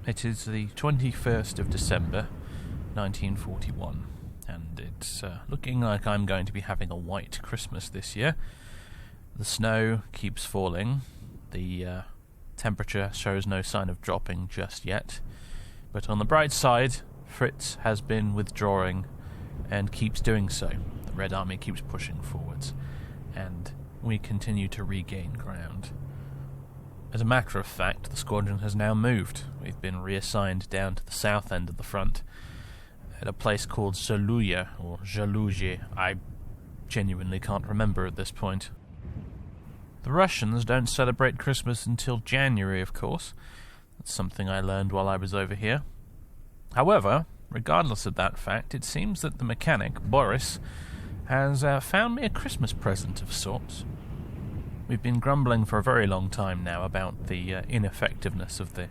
It is the 21st of December, 1941, and it's looking like I'm going to be having a white Christmas this year. The snow keeps falling, the temperature shows no sign of dropping just yet, but on the bright side, Fritz has been withdrawing and keeps doing so. The Red Army keeps pushing forwards, and we continue to regain ground. As a matter of fact, the squadron has now moved. We've been reassigned down to the south end of the front at a place called Zaluja, or Zaluje. I genuinely can't remember at this point. The Russians don't celebrate Christmas until January, of course. That's something I learned while I was over here. However, regardless of that fact, it seems that the mechanic, Boris, has found me a Christmas present of sorts. We've been grumbling for a very long time now about the ineffectiveness of the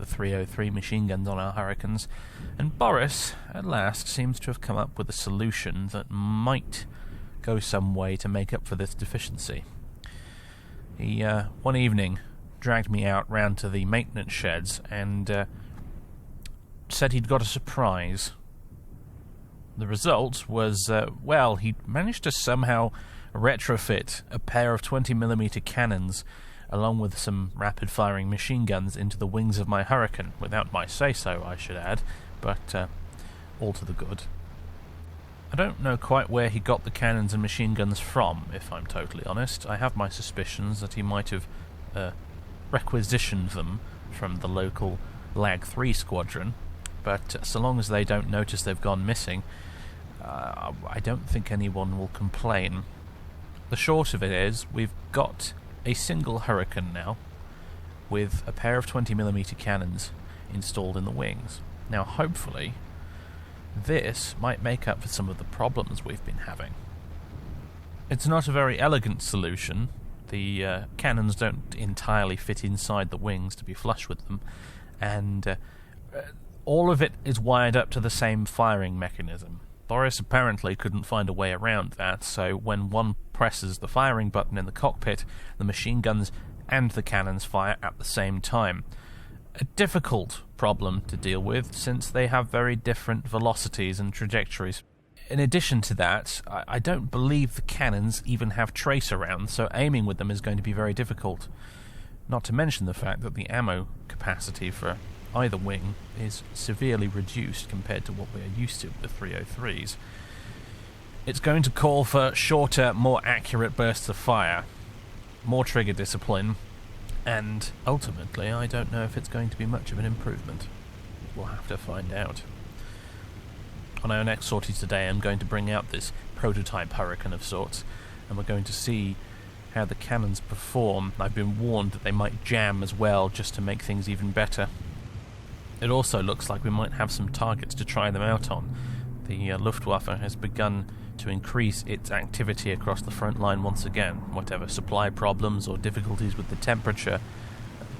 303 machine guns on our Hurricanes, and Boris, at last, seems to have come up with a solution that might go some way to make up for this deficiency. He, one evening, dragged me out round to the maintenance sheds and said he'd got a surprise. The result was, he managed to somehow retrofit a pair of 20mm cannons along with some rapid-firing machine guns into the wings of my Hurricane, without my say-so, I should add, but all to the good. I don't know quite where he got the cannons and machine guns from, if I'm totally honest. I have my suspicions that he might have requisitioned them from the local Lag 3 squadron, but so long as they don't notice they've gone missing, I don't think anyone will complain. The short of it is, we've got a single Hurricane now, with a pair of 20mm cannons installed in the wings. Now, hopefully, this might make up for some of the problems we've been having. It's not a very elegant solution. The cannons don't entirely fit inside the wings to be flush with them, and all of it is wired up to the same firing mechanism. Boris apparently couldn't find a way around that, so when one presses the firing button in the cockpit, the machine guns and the cannons fire at the same time. A difficult problem to deal with, since they have very different velocities and trajectories. In addition to that, I don't believe the cannons even have tracer rounds, so aiming with them is going to be very difficult. Not to mention the fact that the ammo capacity for either wing is severely reduced compared to what we're used to with the 303s. It's going to call for shorter, more accurate bursts of fire, more trigger discipline, and ultimately I don't know if it's going to be much of an improvement. We'll have to find out. On our next sortie today, I'm going to bring out this prototype Hurricane of sorts, and we're going to see how the cannons perform. I've been warned that they might jam as well, just to make things even better. It also looks like we might have some targets to try them out on. The Luftwaffe has begun to increase its activity across the front line once again. Whatever supply problems or difficulties with the temperature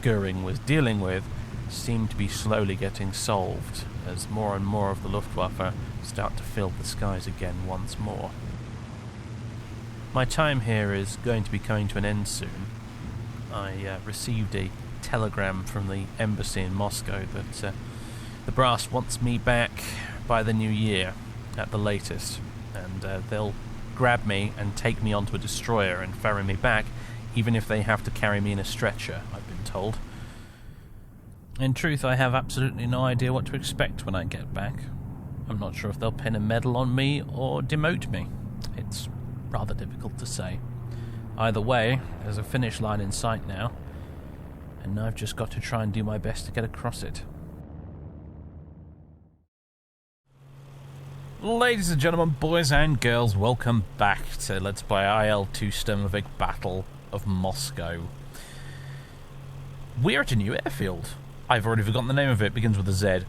Goering was dealing with seem to be slowly getting solved, as more and more of the Luftwaffe start to fill the skies again once more. My time here is going to be coming to an end soon. I received a telegram from the embassy in Moscow that the brass wants me back by the new year at the latest, and they'll grab me and take me onto a destroyer and ferry me back, even if they have to carry me in a stretcher, I've been told. In truth, I have absolutely no idea what to expect when I get back. I'm not sure if they'll pin a medal on me or demote me. It's rather difficult to say. Either way, there's a finish line in sight now, and I've just got to try and do my best to get across it. Ladies and gentlemen, boys and girls, welcome back to Let's Play IL-2 Sturmovik Battle of Moscow. We're at a new airfield. I've already forgotten the name of it. It begins with a Z.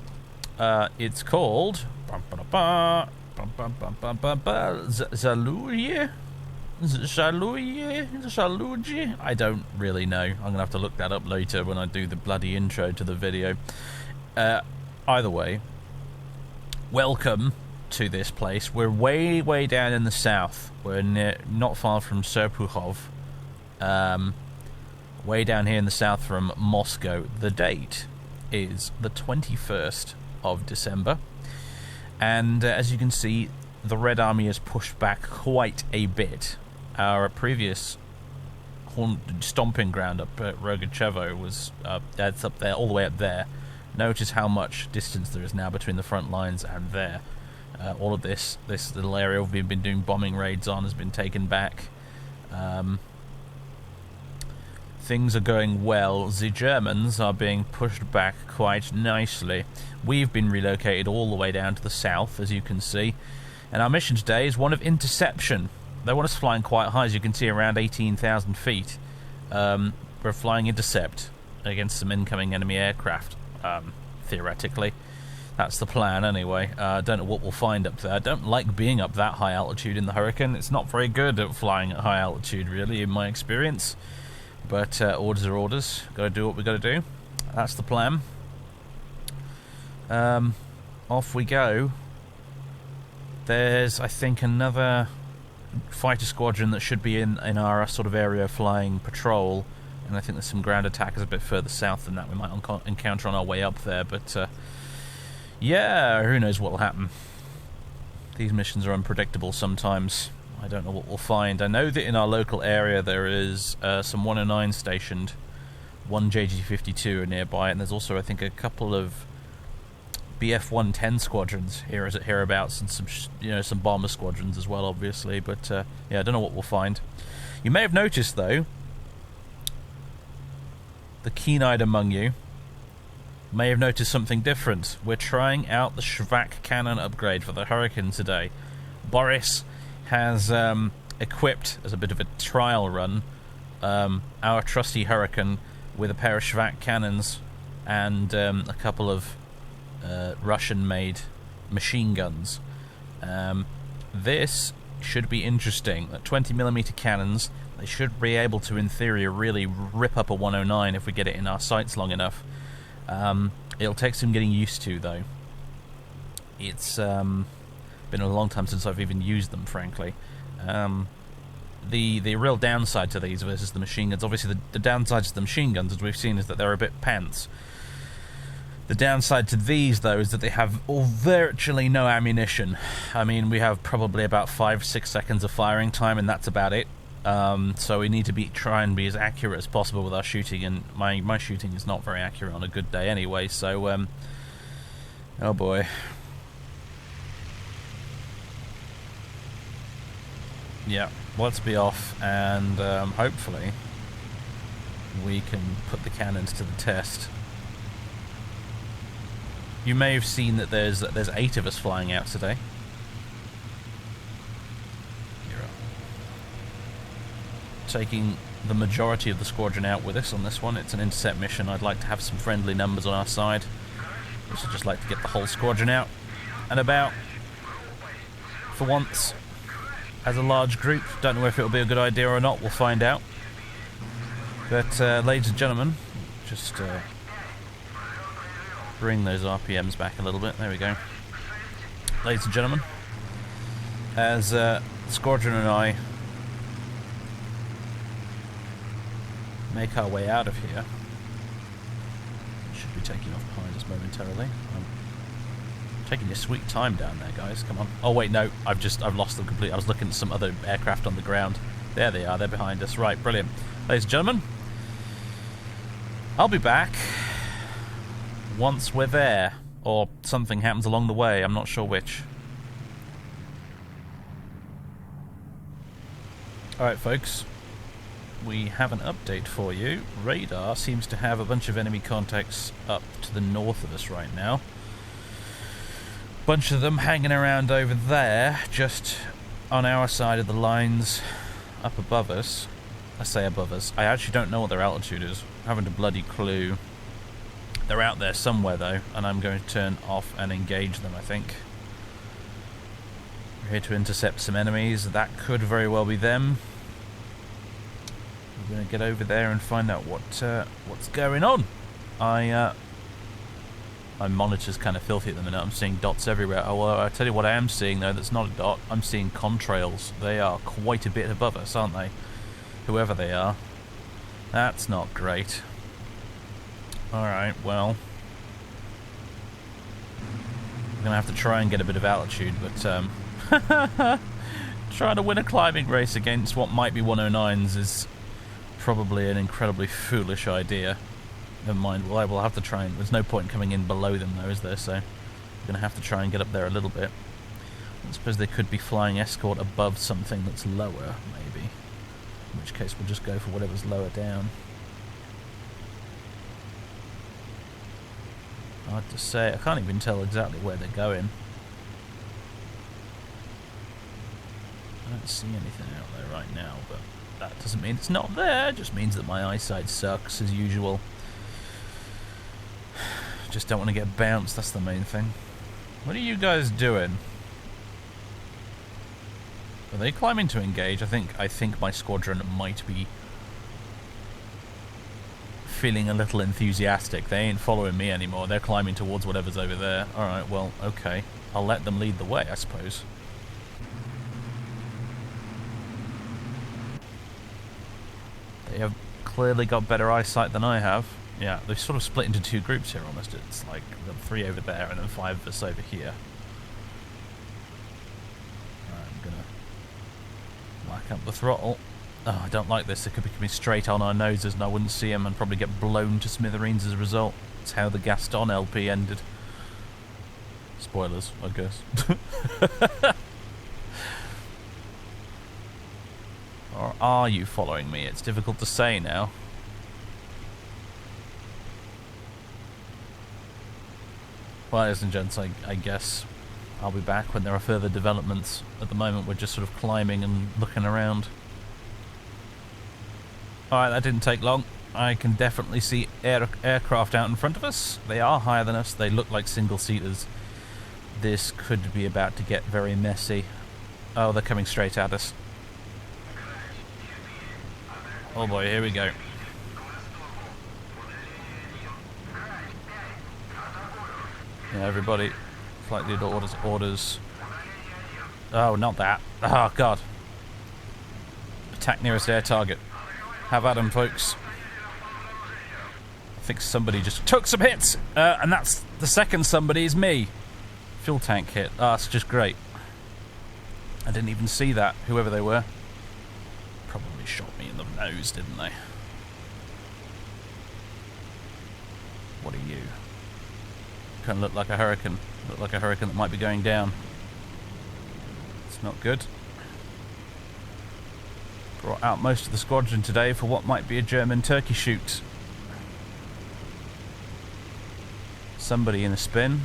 It's called Zaluja? Zaluja? I don't really know. I'm going to have to look that up later when I do the bloody intro to the video. Either way, welcome to this place. We're way down in the south. We're not far from Serpukhov. Way down here in the south from Moscow. The date is the 21st of December, and as you can see, the Red Army has pushed back quite a bit. Our previous stomping ground up at Rogachevo was that's up there, all the way up there. Notice how much distance there is now between the front lines and there. All of this little area we've been doing bombing raids on has been taken back. Things are going well. The Germans are being pushed back quite nicely. We've been relocated all the way down to the south, as you can see. And our mission today is one of interception. They want us flying quite high, as you can see, around 18,000 feet. We're flying intercept against some incoming enemy aircraft, theoretically. That's the plan, anyway. I don't know what we'll find up there. I don't like being up that high altitude in the Hurricane. It's not very good at flying at high altitude, really, in my experience. But orders are orders. Got to do what we got to do. That's the plan. Off we go. There's, I think, another fighter squadron that should be in our sort of area flying patrol, and I think there's some ground attackers a bit further south than that we might encounter on our way up there. But yeah, who knows what will happen. These missions are unpredictable sometimes. I don't know what we'll find. I know that in our local area there is some 109 stationed, one JG-52 are nearby, and there's also, I think, a couple of BF-110 squadrons hereabouts, and some bomber squadrons as well, obviously. But yeah, I don't know what we'll find. You may have noticed, though, the keen-eyed among you may have noticed something different. We're trying out the Shvak cannon upgrade for the Hurricane today. Boris has equipped, as a bit of a trial run, our trusty Hurricane with a pair of Shvak cannons and a couple of Russian-made machine guns. This should be interesting. At 20mm cannons, they should be able to, in theory, really rip up a 109 if we get it in our sights long enough. It'll take some getting used to, though. It's been a long time since I've even used them, frankly. The real downside to these versus the machine guns, obviously the downside to the machine guns, as we've seen, is that they're a bit pants. The downside to these, though, is that they have virtually no ammunition. I mean, we have probably about 5-6 seconds of firing time, and that's about it. So we need to try and be as accurate as possible with our shooting, and my shooting is not very accurate on a good day anyway, so oh boy. Yeah, let's be off, and hopefully we can put the cannons to the test. You may have seen that there's 8 of us flying out today. Taking the majority of the squadron out with us on this one. It's an intercept mission. I'd like to have some friendly numbers on our side. I'd just like to get the whole squadron out and about for once as a large group. Don't know if it'll be a good idea or not. We'll find out. But ladies and gentlemen, just bring those RPMs back a little bit. There we go. Ladies and gentlemen, as the squadron and I make our way out of here, should be taking off behind us momentarily. Taking your sweet time down there, guys. Come on. Oh wait, no, I've lost them completely. I was looking at some other aircraft on the ground. There they are. They're behind us. Right, brilliant. Ladies and gentlemen, I'll be back once we're there, or something happens along the way. I'm not sure which. Alright, folks. We have an update for you. Radar seems to have a bunch of enemy contacts up to the north of us right now. Bunch of them hanging around over there, just on our side of the lines, up above us. I say above us. I actually don't know what their altitude is. I haven't a bloody clue. They're out there somewhere, though, and I'm going to turn off and engage them, I think. We're here to intercept some enemies. That could very well be them. We're going to get over there and find out what's going on. My monitor's kind of filthy at the minute. I'm seeing dots everywhere. Oh, well, I tell you what I am seeing, though, that's not a dot. I'm seeing contrails. They are quite a bit above us, aren't they? Whoever they are. That's not great. Alright, well, going to have to try and get a bit of altitude, but trying to win a climbing race against what might be 109s is probably an incredibly foolish idea. Never mind, well, I will have to try and... There's no point coming in below them, though, is there? So I'm going to have to try and get up there a little bit. I suppose they could be flying escort above something that's lower, maybe. In which case we'll just go for whatever's lower down. Hard to say. I can't even tell exactly where they're going. I don't see anything out there right now, but that doesn't mean it's not there. It just means that my eyesight sucks, as usual. Just don't want to get bounced, that's the main thing. What are you guys doing? Are they climbing to engage? I think my squadron might be feeling a little enthusiastic. They ain't following me anymore. They're climbing towards whatever's over there. Alright, well, okay. I'll let them lead the way, I suppose. They have clearly got better eyesight than I have. Yeah, they've sort of split into two groups here almost. It's like we've got 3 over there and then 5 of us over here. I'm gonna whack up the throttle. Oh, I don't like this. It could be coming straight on our noses and I wouldn't see him and probably get blown to smithereens as a result. It's how the Gaston LP ended. Spoilers, I guess. Or are you following me? It's difficult to say now. Well, ladies and gents, I guess I'll be back when there are further developments. At the moment, we're just sort of climbing and looking around. Alright, that didn't take long. I can definitely see aircraft out in front of us. They are higher than us. They look like single-seaters. This could be about to get very messy. Oh, they're coming straight at us. Oh boy, here we go. Yeah, everybody, flight leader orders. Oh, not that. Oh, God. Attack nearest air target. Have at 'em, folks. I think somebody just took some hits, and that's the second somebody is me. Fuel tank hit. Ah, it's just great. I didn't even see that, whoever they were. Probably shot me in the nose, didn't they? What are you? Kind of look like a hurricane. Look like a hurricane that might be going down. It's not good. Brought out most of the squadron today for what might be a German turkey shoot. Somebody in a spin.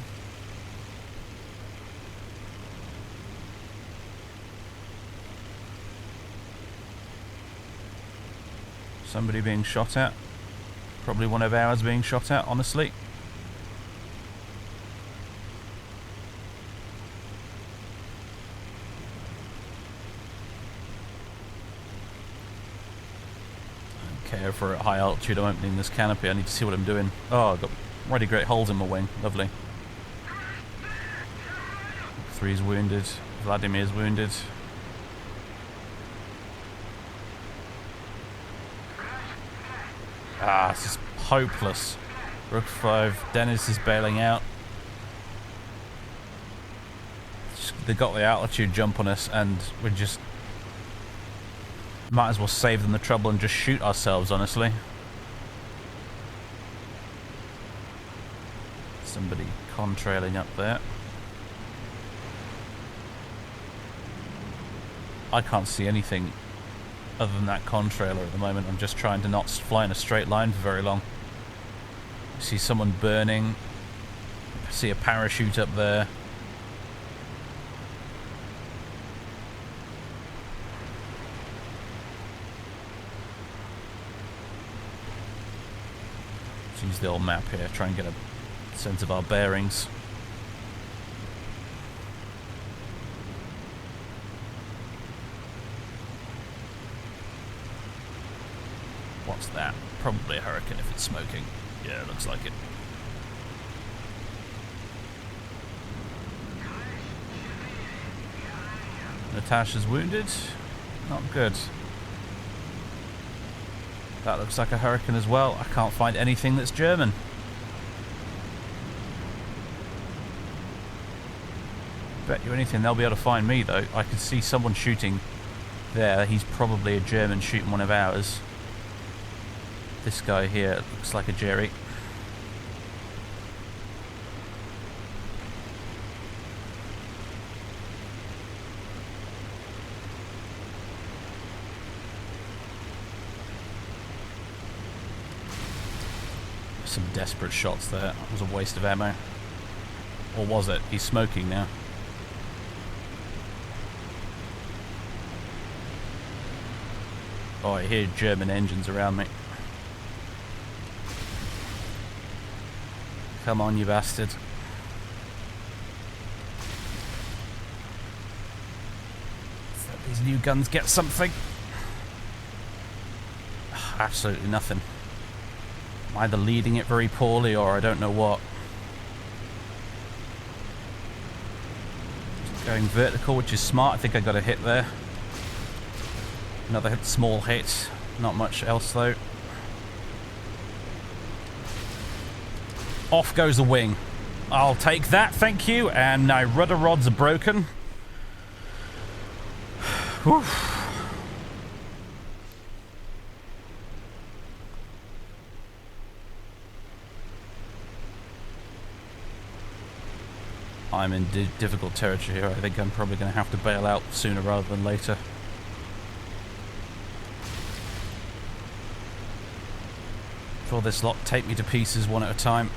Somebody being shot at. Probably one of ours being shot at, honestly. Okay, for at high altitude, I'm opening this canopy. I need to see what I'm doing. Oh, I've got already great holes in my wing. Lovely. 3's wounded. Vladimir's wounded. Ah, this is hopeless. Rook 5, Dennis is bailing out. They got the altitude jump on us and we're just... Might as well save them the trouble and just shoot ourselves, honestly. Somebody contrailing up there. I can't see anything other than that contrailer at the moment. I'm just trying to not fly in a straight line for very long. See someone burning. See a parachute up there. Let's use the old map here, try and get a sense of our bearings. What's that? Probably a hurricane if it's smoking. Yeah, it looks like it. Natasha's wounded. Not good. That looks like a hurricane as well. I can't find anything that's German. Bet you anything they'll be able to find me, though. I could see someone shooting there. He's probably a German shooting one of ours. This guy here looks like a Jerry. Some desperate shots there. It was a waste of ammo. Or was it? He's smoking now. Oh, I hear German engines around me. Come on, you bastard. Let's let these new guns get something. Absolutely nothing. I'm either leading it very poorly or I don't know what. Just going vertical, which is smart. I think I got a hit there. Another small hit. Not much else though. Off goes the wing. I'll take that, thank you. And my rudder rods are broken. Whew. I'm in difficult territory here. I think I'm probably going to have to bail out sooner rather than later. Before this lot take me to pieces one at a time.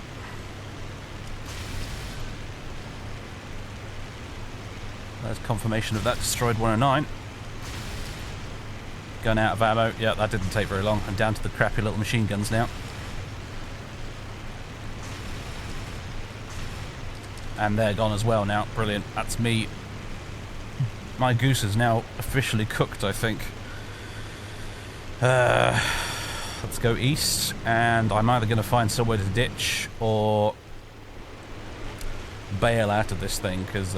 There's confirmation of that. Destroyed 109. Gun out of ammo. Yeah, that didn't take very long. I'm down to the crappy little machine guns now. And they're gone as well now. Brilliant. That's me. My goose is now officially cooked, I think. Let's go east. And I'm either going to find somewhere to ditch or bail out of this thing, because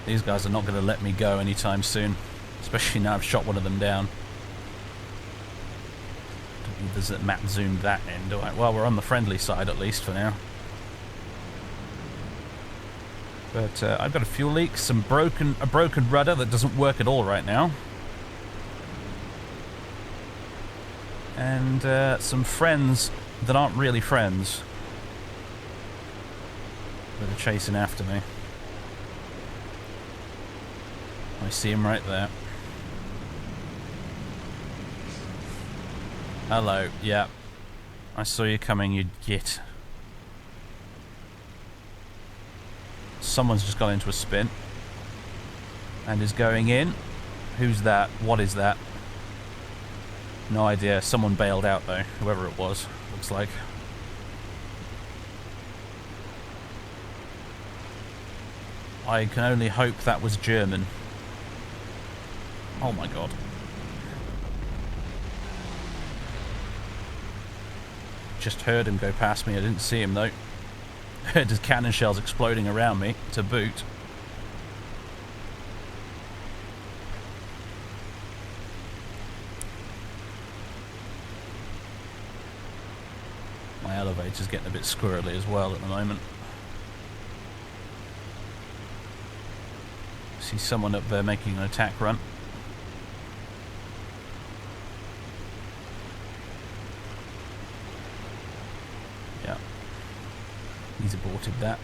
these guys are not going to let me go anytime soon. Especially now I've shot one of them down. Don't need the map zoomed that in, do I? Well, we're on the friendly side at least for now. But I've got a fuel leak, a broken rudder that doesn't work at all right now. And some friends that aren't really friends that are chasing after me. I see him right there. Hello, yeah. I saw you coming, you git. Someone's just gone into a spin and is going in. Who's that? What is that? No idea. Someone bailed out though, whoever it was, looks like. I can only hope that was German. Oh my god. Just heard him go past me. I didn't see him though. Heard his cannon shells exploding around me to boot. My elevator's getting a bit squirrely as well at the moment. See someone up there making an attack run. Yeah. He's aborted that.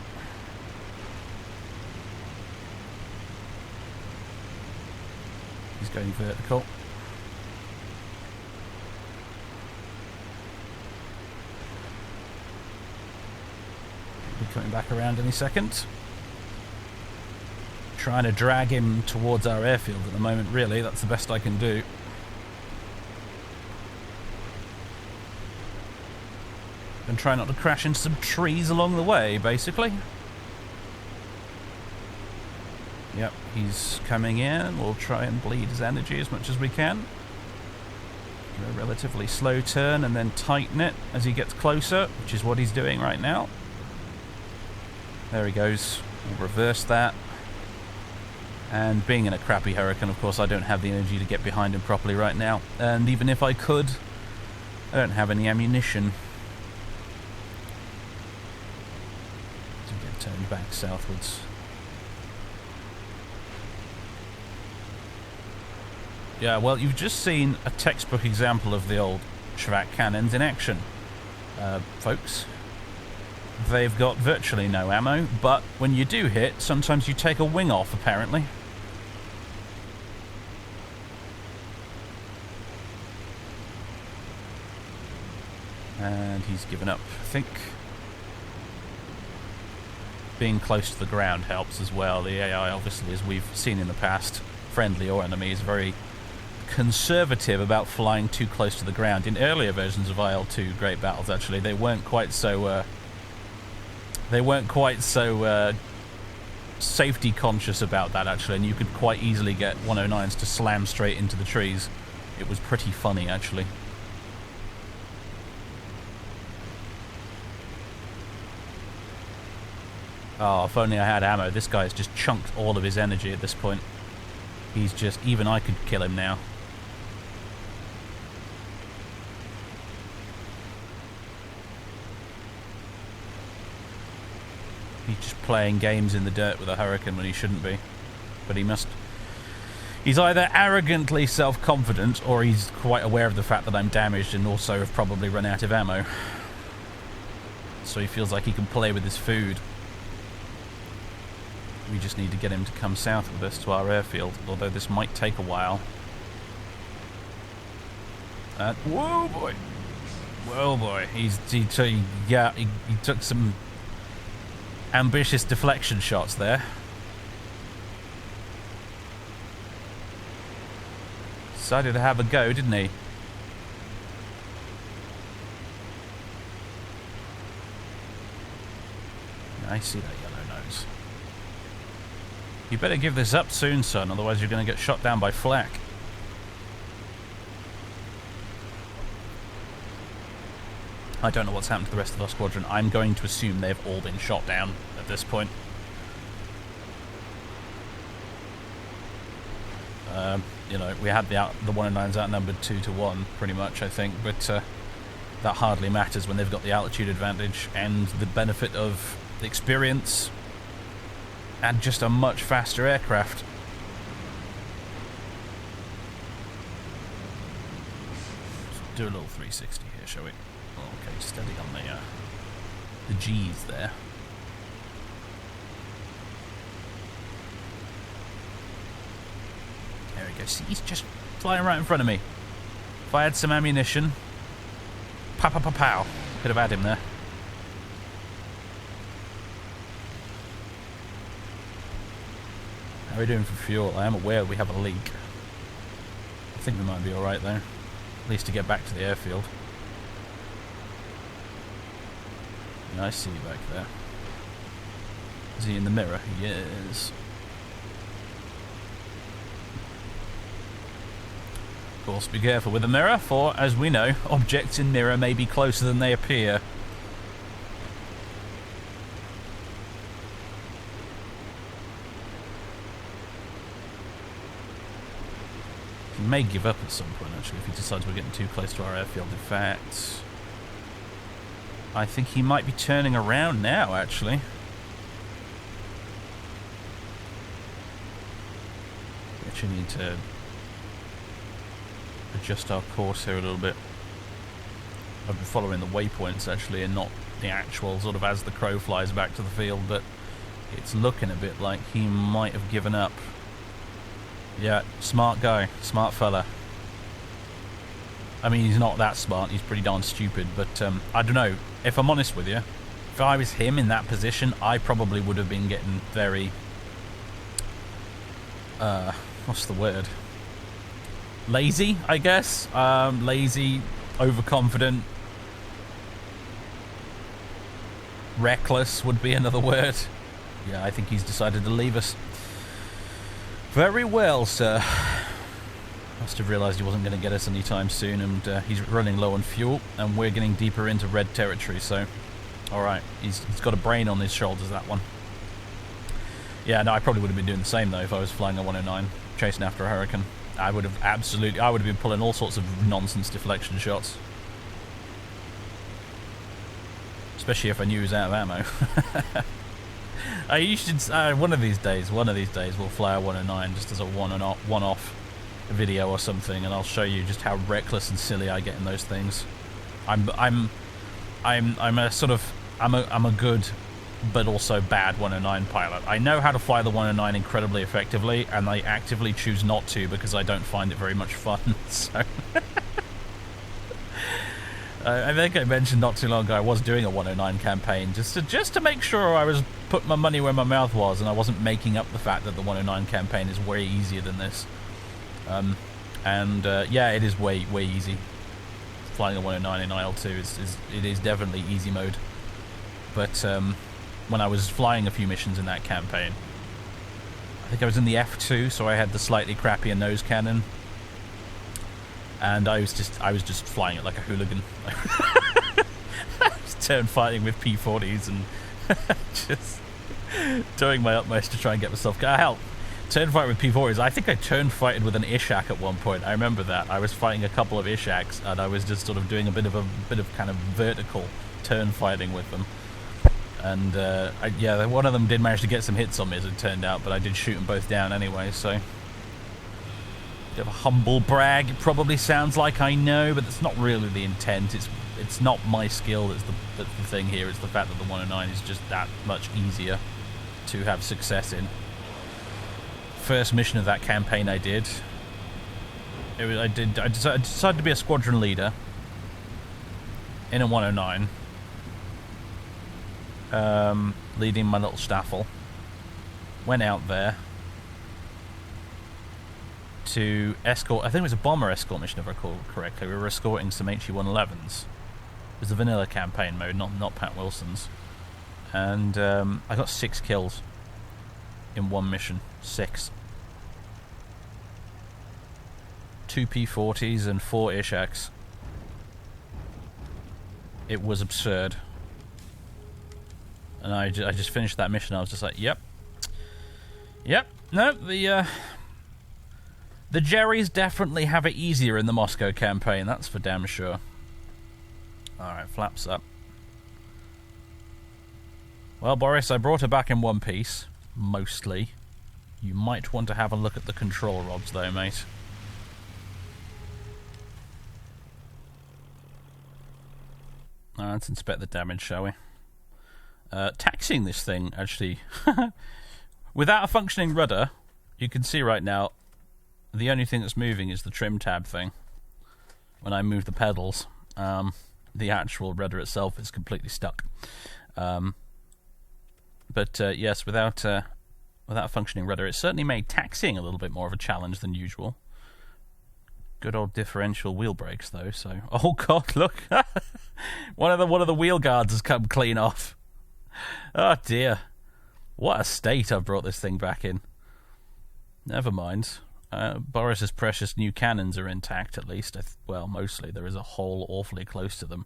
He's going vertical. He'll be coming back around any second. Trying to drag him towards our airfield at the moment, really. That's the best I can do. And try not to crash into some trees along the way, basically. Yep, he's coming in. We'll try and bleed his energy as much as we can. Do a relatively slow turn and then tighten it as he gets closer, which is what he's doing right now. There he goes. We'll reverse that. And being in a crappy hurricane, of course, I don't have the energy to get behind him properly right now. And even if I could, I don't have any ammunition. To get turned back southwards. Yeah, well, you've just seen a textbook example of the old Shvac cannons in action. Folks, they've got virtually no ammo, but when you do hit, sometimes you take a wing off, apparently. And he's given up, I think. Being close to the ground helps as well. The AI, obviously, as we've seen in the past, friendly or enemy, is very conservative about flying too close to the ground. In earlier versions of IL-2 Great Battles, actually, they weren't quite so safety conscious about that, actually, and you could quite easily get 109s to slam straight into the trees. It was pretty funny, actually. Oh, if only I had ammo. This guy's just chunked all of his energy at this point. He's just... even I could kill him now. He's just playing games in the dirt with a Hurricane when he shouldn't be. But he must... he's either arrogantly self-confident, or he's quite aware of the fact that I'm damaged and also have probably run out of ammo. So he feels like he can play with his food. We just need to get him to come south with us to our airfield, although this might take a while. Whoa, boy! Whoa, boy! He took some ambitious deflection shots there. Decided to have a go, didn't he? I see that yellow nose. You better give this up soon, son, otherwise you're going to get shot down by flak. I don't know what's happened to the rest of our squadron. I'm going to assume they've all been shot down at this point. You know, we had the 109s outnumbered 2-1, pretty much, I think, but that hardly matters when they've got the altitude advantage and the benefit of the experience and just a much faster aircraft. Let's do a little 360 here, shall we? Okay, steady on the G's there. There we go. See, he's just flying right in front of me. If I had some ammunition, pow pow pow pow, could have had him there. How are we doing for fuel? I am aware we have a leak. I think we might be alright though. At least to get back to the airfield. Yeah, I see you back there. Is he in the mirror? He is. Of course, be careful with the mirror, for, as we know, objects in mirror may be closer than they appear. He may give up at some point, actually, if he decides we're getting too close to our airfield. In fact, I think he might be turning around now, actually. We actually need to adjust our course here a little bit. I've been following the waypoints, actually, and not the actual sort of as the crow flies back to the field, but it's looking a bit like he might have given up. Yeah, smart guy, smart fella. I mean, he's not that smart, he's pretty darn stupid, but I don't know, if I'm honest with you, if I was him in that position, I probably would have been getting very, what's the word? Lazy, I guess. Lazy, overconfident, reckless would be another word. Yeah, I think he's decided to leave us. Very well, sir. Must have realised he wasn't going to get us anytime soon, and he's running low on fuel, and we're getting deeper into red territory, so... Alright, he's got a brain on his shoulders, that one. Yeah, no, I probably would have been doing the same, though, if I was flying a 109, chasing after a Hurricane. I would have been pulling all sorts of nonsense deflection shots. Especially if I knew he was out of ammo. You should, one of these days we'll fly a 109 just as a one-off. video or something, and I'll show you just how reckless and silly I get in those things. I'm a good but also bad 109 pilot. I know how to fly the 109 incredibly effectively, and I actively choose not to because I don't find it very much fun. So I think I mentioned not too long ago I was doing a 109 campaign just to make sure I was putting my money where my mouth was, and I wasn't making up the fact that the 109 campaign is way easier than this. Yeah, it is way easy. Flying a 109 in IL-2 is definitely easy mode. But when I was flying a few missions in that campaign, I think I was in the F2, so I had the slightly crappier nose cannon, and I was just flying it like a hooligan. I was turn fighting with P40s and just doing my utmost to try and get myself. Hell, turn fight with P40s. I think I turn fighted with an Ishak at one point. I remember that. I was fighting a couple of Ishaks, and I was just sort of doing a bit of kind of vertical turn fighting with them. And yeah, one of them did manage to get some hits on me, as it turned out, but I did shoot them both down anyway. So, bit of a humble brag. It probably sounds like, I know, but that's not really the intent. It's not my skill that's the thing here. It's the fact that the 109 is just that much easier to have success in. First mission of that campaign I did, I decided to be a squadron leader in a 109, leading my little staffel. Went out there to escort, I think it was a bomber escort mission if I recall correctly. We were escorting some HE-111s. It was a vanilla campaign mode, not Pat Wilson's. And I got 6 kills in one mission. 6. 2 P40s and 4 Ishaks. It was absurd. And I just finished that mission. I was just like, yep. No, the Jerrys definitely have it easier in the Moscow campaign. That's for damn sure. Alright, flaps up. Well, Boris, I brought her back in one piece. Mostly. You might want to have a look at the control rods, though, mate. Let's inspect the damage, shall we? Taxiing this thing, actually. Without a functioning rudder, you can see right now, the only thing that's moving is the trim tab thing. When I move the pedals, the actual rudder itself is completely stuck. But yes, without a functioning rudder, it certainly made taxiing a little bit more of a challenge than usual. Good old differential wheel brakes, though. So, oh god, look, one of the wheel guards has come clean off. Oh dear, what a state I've brought this thing back in. Never mind. Boris's precious new cannons are intact, at least. Well, mostly. There is a hole awfully close to them.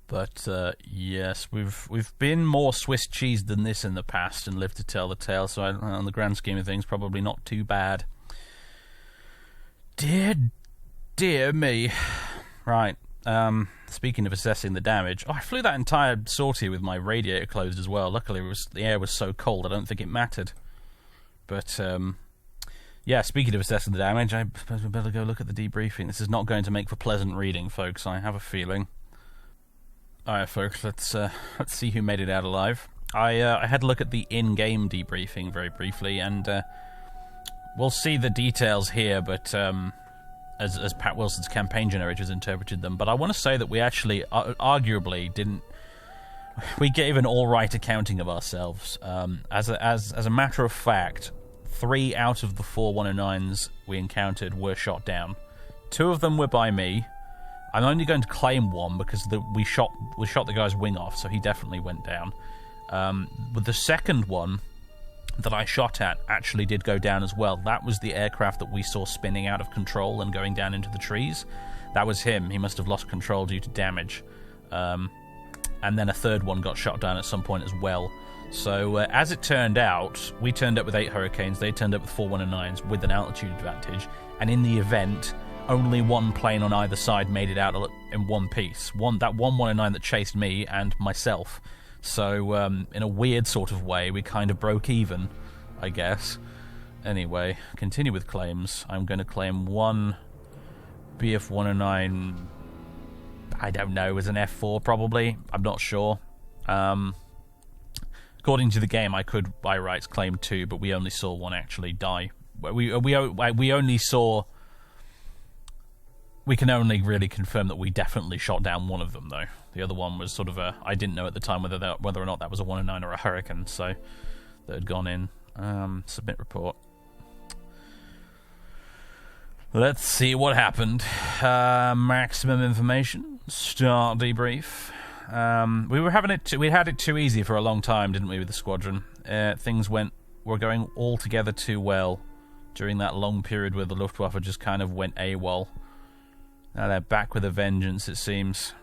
But yes, we've been more Swiss cheese than this in the past and lived to tell the tale. So, on the grand scheme of things, probably not too bad. Dear me. Right. Speaking of assessing the damage, I flew that entire sortie with my radiator closed as well. Luckily, the air was so cold, I don't think it mattered. But yeah, speaking of assessing the damage, I suppose we better go look at the debriefing. This is not going to make for pleasant reading, folks. I have a feeling. Alright, folks, let's see who made it out alive. I had a look at the in-game debriefing very briefly, and we'll see the details here, but as Pat Wilson's campaign generators interpreted them. But I want to say that we actually, arguably, didn't... We gave an all-right accounting of ourselves. As a matter of fact, 3 out of the 4 109s we encountered were shot down. 2 of them were by me. I'm only going to claim 1 because we shot the guy's wing off, so he definitely went down. But the second one that I shot at actually did go down as well. That was the aircraft that we saw spinning out of control and going down into the trees. That was him. He must have lost control due to damage. And then a third one got shot down at some point as well. So as it turned out, we turned up with 8 Hurricanes. They turned up with 4 109s with an altitude advantage. And in the event, only 1 plane on either side made it out in one piece. That 109 that chased me and myself. So in a weird sort of way, we kind of broke even, I guess. Anyway, continue with claims. I'm going to claim one BF-109, I don't know, as an F4 probably. I'm not sure. According to the game, I could by rights claim 2, but we only saw one actually die. We only saw... We can only really confirm that we definitely shot down one of them, though. The other one was sort of a... I didn't know at the time whether or not that was a 109 or a Hurricane, so that had gone in. Submit report. Let's see what happened. Maximum information. Start debrief. We had it too easy for a long time, didn't we, with the squadron? Things were going all together too well during that long period where the Luftwaffe just kind of went AWOL. Now they're back with a vengeance, it seems.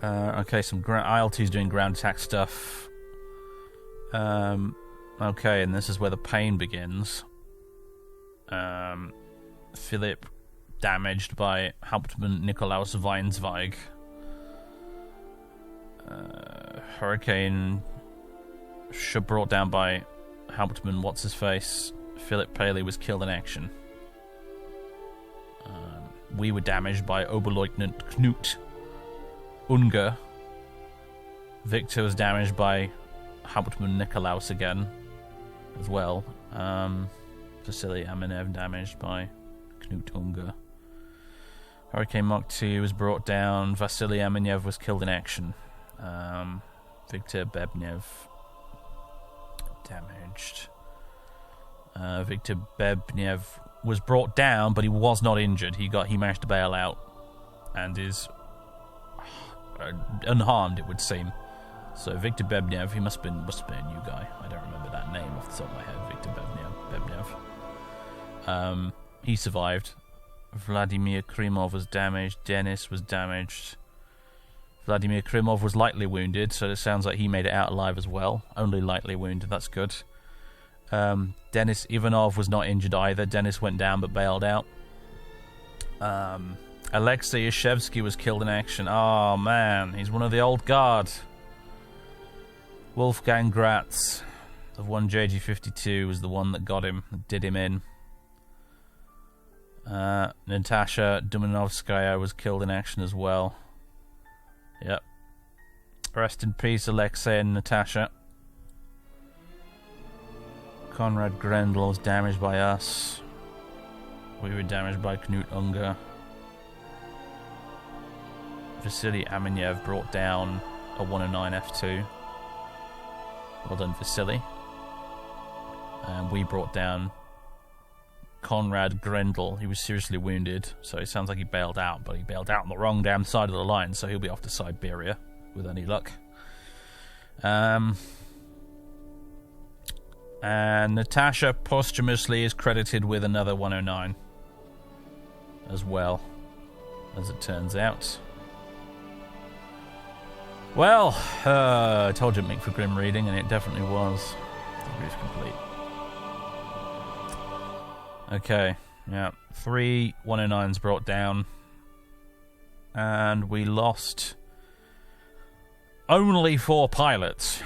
Okay, some IL-2's doing ground attack stuff. Okay, and this is where the pain begins. Philipp damaged by Hauptmann Nikolaus Weinsweig. Hurricane brought down by Hauptmann What's-His-Face. Philipp Paley was killed in action. We were damaged by Oberleutnant Knut Unger. Victor was damaged by Hauptmann Nikolaus again, as well. Vasily Amenev damaged by Knut Unger. Hurricane Mark II was brought down. Vasily Amenev was killed in action. Viktor Bebnev damaged. Viktor Bebnev was brought down, but he was not injured. He managed to bail out, and is unharmed, it would seem. So Viktor Bebnev, he must have been a new guy. I don't remember that name off the top of my head. Viktor Bebnev. He survived. Vladimir Krimov was damaged. Denis was damaged. Vladimir Krimov was lightly wounded, so it sounds like he made it out alive as well. Only lightly wounded, that's good. Denis Ivanov was not injured either. Denis went down but bailed out. Alexei Yashevsky was killed in action. Oh man, he's one of the old guard. Wolfgang Gratz of 1 JG52 was the one that got him, did him in. Natasha Dumanovskaya was killed in action as well. Yep. Rest in peace, Alexei and Natasha. Konrad Grendel was damaged by us. We were damaged by Knut Unger. Vasily Amenev brought down a 109 F2. Well done, Vasily. And we brought down Konrad Grendel. He was seriously wounded, so it sounds like he bailed out, but he bailed out on the wrong damn side of the line, so he'll be off to Siberia with any luck. And Natasha posthumously is credited with another 109 as well, as it turns out. Well, I told you it'd make for grim reading, and it definitely was. The brief's complete. Okay, yeah. 3 109s brought down, and we lost only 4 pilots.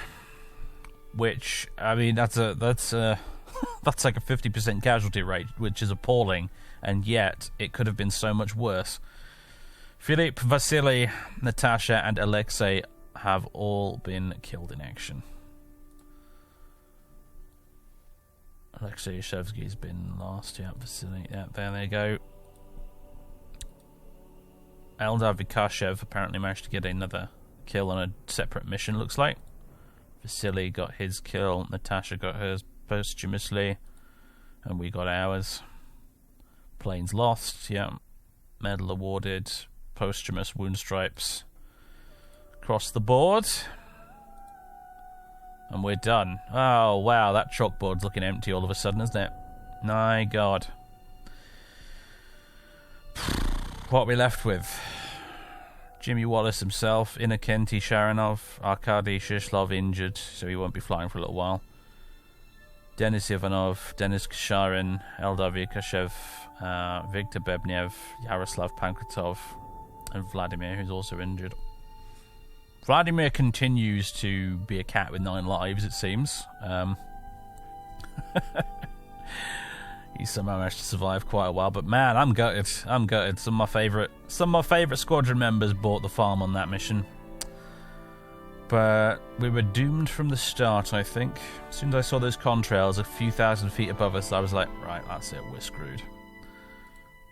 Which, I mean, that's like a 50% casualty rate, which is appalling, and yet it could have been so much worse. Philipp, Vasily, Natasha, and Alexei have all been killed in action. Alexei Yashevsky's been lost, yeah, Vasily, yeah, there they go. Eldar Vikashev apparently managed to get another kill on a separate mission, looks like. Vasily got his kill, Natasha got hers posthumously, and we got ours. Planes lost, yeah. Medal awarded, posthumous wound stripes across the board. And we're done. Oh, wow, that chalkboard's looking empty all of a sudden, isn't it? My God. What are we left with? Jimmy Wallace himself, Innokenty Sharonov, Arkady Shishlov injured, so he won't be flying for a little while. Denis Ivanov, Denis Kasharin, Eldar Vikashev, Viktor Bebnev, Yaroslav Pankratov, and Vladimir, who's also injured. Vladimir continues to be a cat with 9 lives, it seems. He somehow managed to survive quite a while, but man, I'm gutted. I'm gutted. Some of my favourite squadron members bought the farm on that mission. But we were doomed from the start, I think. As soon as I saw those contrails a few thousand feet above us, I was like, right, that's it, we're screwed.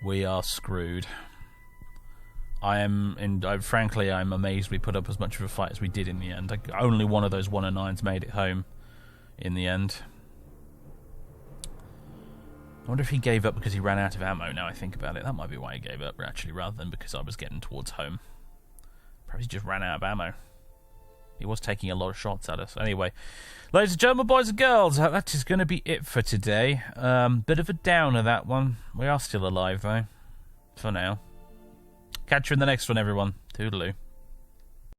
We are screwed. Frankly, I'm amazed we put up as much of a fight as we did in the end. Only one of those 109s made it home in the end. I wonder if he gave up because he ran out of ammo, now I think about it. That might be why he gave up, actually, rather than because I was getting towards home. Perhaps he just ran out of ammo. He was taking a lot of shots at us. Anyway, ladies and gentlemen, boys and girls, that is going to be it for today. Bit of a downer, that one. We are still alive, though, for now. Catch you in the next one, everyone. Toodaloo.